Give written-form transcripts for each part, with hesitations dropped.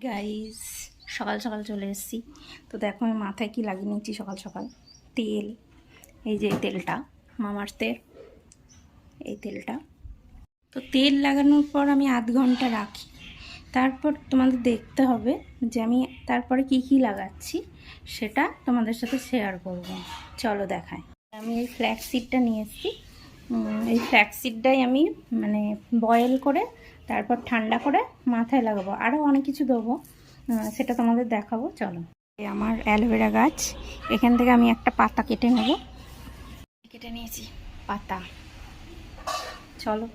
Guys, সকাল সকাল চলে এসেছি। তো দেখো আমি মাথায় কি লাগিয়ে নিচ্ছি সকাল সকাল। তেল, এই যে তেলটা মামাআর্থের, এই তেলটা। তো তেল লাগানোর পর আমি আধ ঘন্টা রাখি, তারপর তোমাদের দেখতে হবে যে আমি তারপরে কি কি লাগাচ্ছি, সেটা তোমাদের সাথে শেয়ার করব। চলো দেখাই। আমি এই ফ্ল্যাক্স সিডটা নিয়ে এসেছি। এই ফ্ল্যাক্স সিডটাই আমি মানে বয়েল করে তারপর ঠান্ডা করে মাথায় লাগাবো। আরও অনেক কিছু দেবো, সেটা তোমাদের দেখাবো। চলো। আমার অ্যালোভেরা গাছ, এখান থেকে আমি একটা পাতা কেটে নেব। কেটে নিয়েছি পাতা, চলো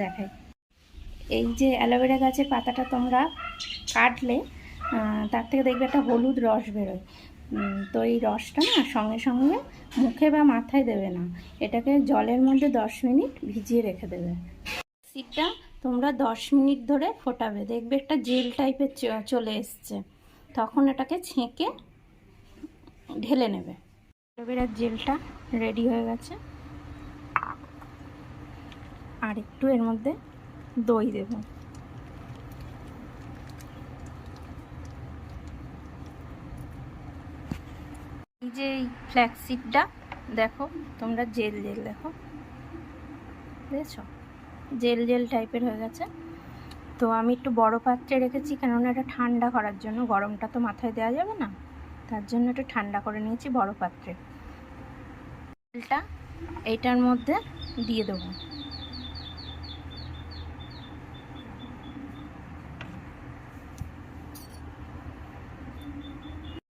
দেখাই। এই যে অ্যালোভেরা গাছের পাতাটা তোমরা কাটলে তার থেকে দেখবে একটা হলুদ রস বেরোয়। তো এই রসটা না সঙ্গে সঙ্গে মুখে বা মাথায় দেবে না, এটাকে জলের মধ্যে 10 মিনিট ভিজিয়ে রেখে দেবে। সিডটা তোমরা 10 মিনিট ধরে ফোটাবে, দেখবে একটা জেল টাইপের চলে এসছে, তখন এটাকে ছেঁকে ঢেলে নেবে। অ্যালোভেরার জেলটা রেডি হয়ে গেছে। আর একটু এর মধ্যে দই দেব। এই যে এই ফ্ল্যাক্স সিডটা দেখো তোমরা, জেল জেল দেখো, বুঝেছো? জেল জেল টাইপের হয়ে গেছে। তো আমি একটু বড় পাত্রে রেখেছি, কেননা এটা ঠান্ডা করার জন্য, গরমটা তো মাথায় দেওয়া যাবে না, তার জন্য একটু ঠান্ডা করে নিয়েছি বড় পাত্রে। তেলটা এইটার মধ্যে দিয়ে দেবো।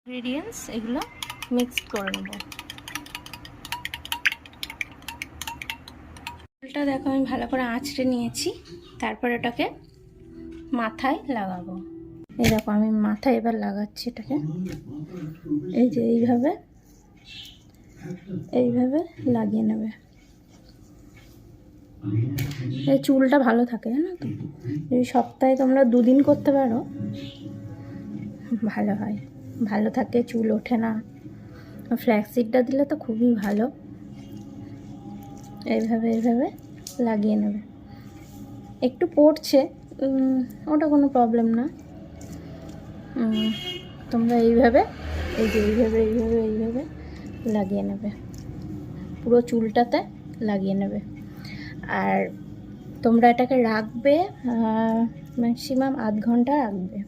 ইনগ্রিডিয়েন্টস এগুলো মিক্সড করে নেব। তেলটা দেখো আমি ভালো করে আঁচড়ে নিয়েছি, তারপর এটাকে মাথায় লাগাবো। এই দেখো আমি মাথায় এবার লাগাচ্ছি এটাকে। এই যে এইভাবে এইভাবে লাগিয়ে নেবে। এই চুলটা ভালো থাকে, জানো তো? এই সপ্তাহে তোমরা 2 দিন করতে পারো, ভালো হয়, ভালো থাকে, চুল ওঠে না। ফ্ল্যাক্স সিডটা দিলে তো খুবই ভালো। এইভাবে এইভাবে লাগিয়ে নেবে। একটু পড়ছে, ওটা কোনো প্রবলেম না। তোমরা এইভাবে, এই যে এইভাবে এইভাবে এইভাবে লাগিয়ে নেবে, পুরো চুলটাতে লাগিয়ে নেবে। আর তোমরা এটাকে রাখবে ম্যাক্সিমাম আধ ঘন্টা রাখবে।